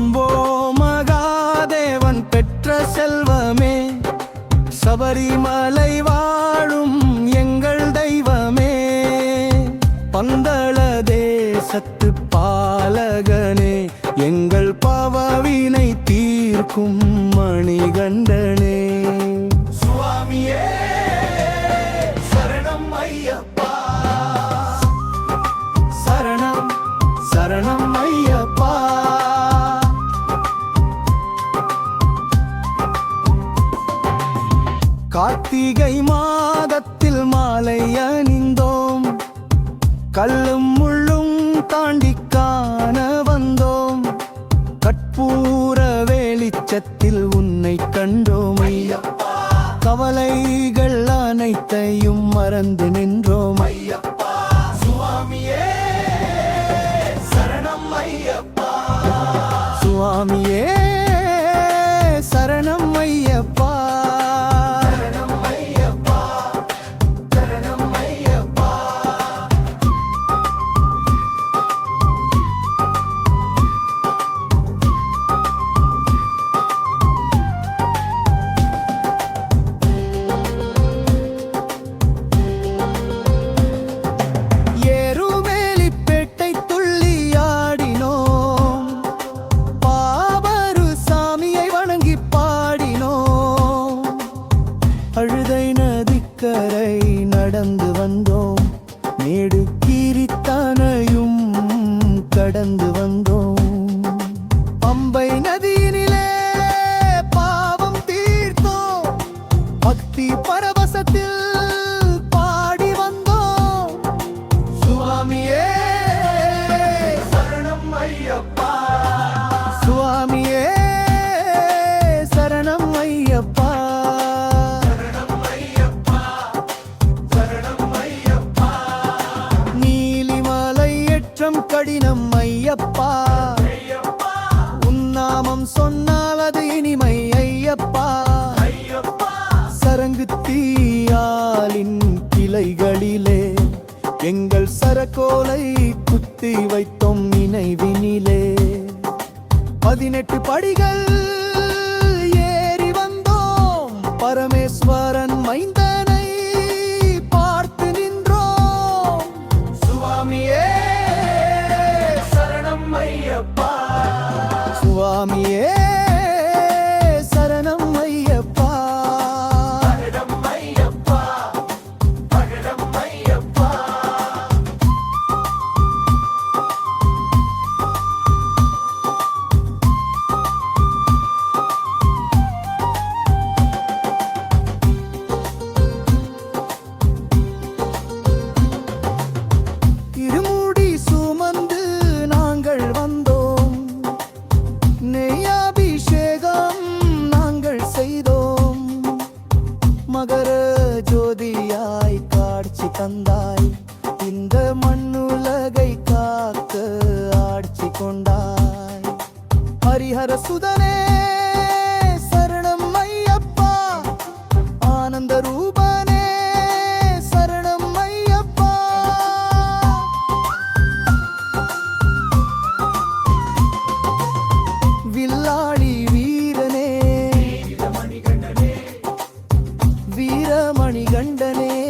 சம்போ மகாதேவன் பெற்ற செல்வமே, சபரிமலை வாழும் எங்கள் தெய்வமே, பந்தள தேசத்து பாலகனே, எங்கள் பாவவினை தீர்க்கும் மணிகண்டனே. சுவாமியே சரணம் ஐயப்பா, சரணம் சரணம் ஐயப்பா. கார்த்திகை மாதத்தில் மாலை அணிந்தோம், கல்லும் முள்ளும் தாண்டி காண வந்தோம், கற்பூர வெளிச்சத்தில் உன்னை கண்டோம் ஐயப்பா, கவலைகள் அனைத்தையும் மறந்து நின்றோம் ஐயப்பா. சுவாமியே சரணம் ஐயப்பா, சுவாமியே சரணம் ஐயப்பா. அழுதை நதிக்கரை நடந்து வந்தோம், மேடு கீரித்தானையும் கடந்து வந்தோம், பம்பை நதியினிலே பாவம் தீர்த்தோம், பக்தி பரவசத்தில் பாடி வந்தோம். சுவாமியே சரணம் ஐயப்பா, சுவாமியே சரணம் ஐயப்பா. கடினம் ஐயப்பா, உன்னாமம் சொன்னால் அது இனிமை ஐயப்பா, சரங்கு தீயாலின் கிளைகளிலே எங்கள் சரக்கோலை குத்தி வைத்தோம் நினைவினிலே, 18 படிகள் ஏறி வந்தோம், பரமேஸ்வரன் மைந்தனை பார்த்து நின்றோம். சுவாமியே ஐயப்பா, சுவாமியே சரணம் ஐயப்பா, சரணம் ஐயப்பா, சரணம் ஐயப்பா. இருமுடி சுமந்து நாங்கள் வந்தோம், நெய்யாபிஷேகம் நாங்கள் செய்தோம், மகர ஜோதியாய் காட்சி தந்தாய், இந்த மண்ணுலகை காக்க ஆட்சி கொண்டாய், ஹரிஹர சுதனே சரணம் ஐயப்பா, ஆனந்த ரூபனே சரணம் ஐயப்பா. வில்லாளி வீரனே வீரமணிகண்டனே,